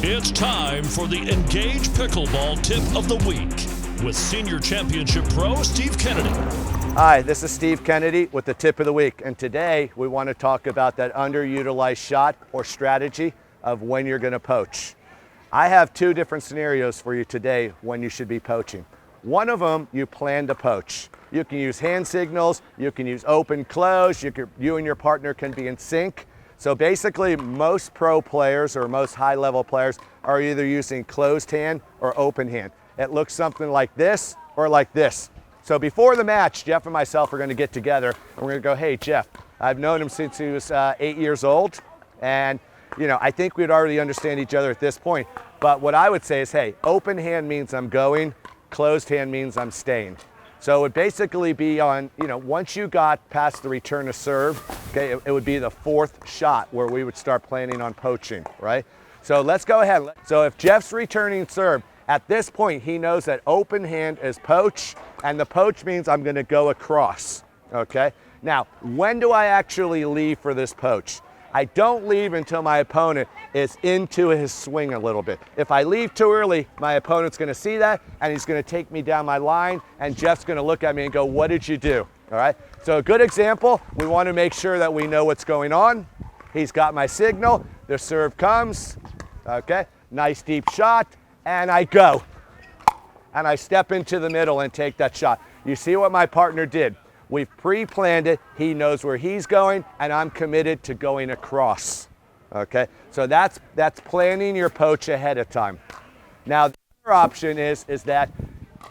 It's time for the Engage Pickleball Tip of the Week with Senior Championship Pro Steve Kennedy. Hi, this is Steve Kennedy with the Tip of the Week, and today we want to talk about that underutilized shot or strategy of when you're going to poach. I have two different scenarios for you today when you should be poaching. One of them, you plan to poach. You can use hand signals, you can use open, close, you and your partner can be in sync. So basically, most pro players or most high-level players are either using closed hand or open hand. It looks something like this or like this. So before the match, Jeff and myself are going to get together and we're going to go, hey, Jeff, I've known him since he was 8 years old. And, you know, I think we'd already understand each other at this point. But what I would say is, hey, open hand means I'm going, closed hand means I'm staying. So it would basically be on, you know, once you got past the return of serve, okay, it would be the fourth shot where we would start planning on poaching, right? So let's go ahead. So if Jeff's returning serve, at this point, he knows that open hand is poach, and the poach means I'm going to go across, okay? Now, when do I actually leave for this poach? I don't leave until my opponent is into his swing a little bit. If I leave too early, my opponent's going to see that, and he's going to take me down my line, and Jeff's going to look at me and go, what did you do? All right? So a good example, we want to make sure that we know what's going on. He's got my signal. The serve comes. Okay? Nice deep shot. And I go. And I step into the middle and take that shot. You see what my partner did? We've pre-planned it. He knows where he's going, and I'm committed to going across. Okay? So that's planning your poach ahead of time. Now, the other option is that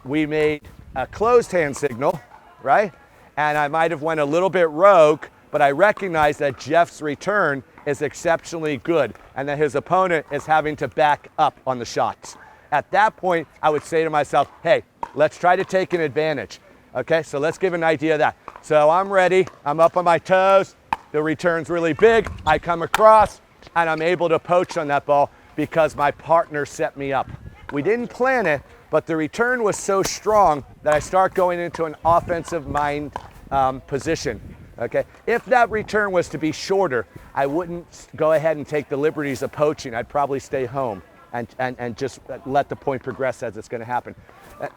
we made a closed hand signal, right? And I might have went a little bit rogue, but I recognize that Jeff's return is exceptionally good and that his opponent is having to back up on the shots. At that point, I would say to myself, hey, let's try to take an advantage. Okay, so let's give an idea of that. So I'm ready, I'm up on my toes, the return's really big, I come across, and I'm able to poach on that ball because my partner set me up. We didn't plan it, but the return was so strong that I start going into an offensive mind position. Okay, if that return was to be shorter, I wouldn't go ahead and take the liberties of poaching. I'd probably stay home and just let the point progress as it's going to happen.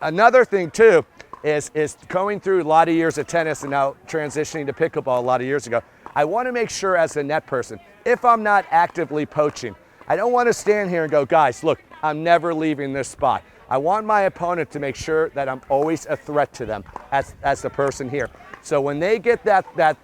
Another thing too is going through a lot of years of tennis and now transitioning to pickleball a lot of years ago. I want to make sure as a net person, if I'm not actively poaching, I don't want to stand here and go, guys, look, I'm never leaving this spot. I want my opponent to make sure that I'm always a threat to them as the person here. So when they get that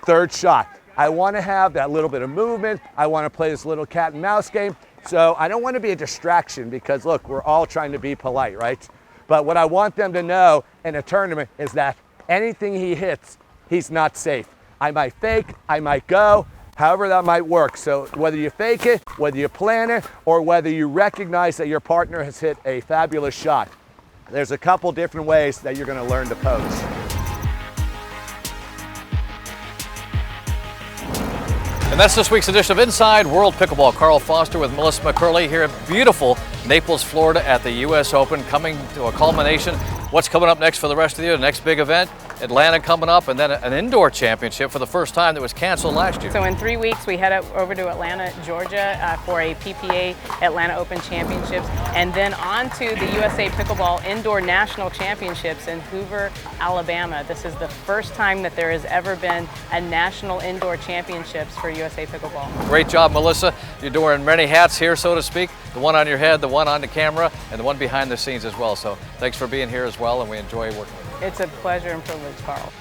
third shot, I want to have that little bit of movement. I want to play this little cat and mouse game. So I don't want to be a distraction because, look, we're all trying to be polite, right? But what I want them to know in a tournament is that anything he hits, he's not safe. I might fake, I might go, however that might work. So whether you fake it, whether you plan it, or whether you recognize that your partner has hit a fabulous shot, there's a couple different ways that you're going to learn to poach. And that's this week's edition of Inside World Pickleball. Carl Foster with Melissa McCurley here at beautiful Naples, Florida at the U.S. Open, coming to a culmination. What's coming up next for the rest of the year? The next big event, Atlanta coming up, and then an indoor championship for the first time that was canceled last year. So in 3 weeks, we head over to Atlanta, Georgia for a PPA Atlanta Open Championships, and then on to the USA Pickleball Indoor National Championships in Hoover, Alabama. This is the first time that there has ever been a national indoor championships for USA Pickleball. Great job, Melissa. You're wearing many hats here, so to speak. The one on your head, the one on the camera, and the one behind the scenes as well. So thanks for being here as well, and we enjoy working with you. It's a pleasure and privilege, Carl.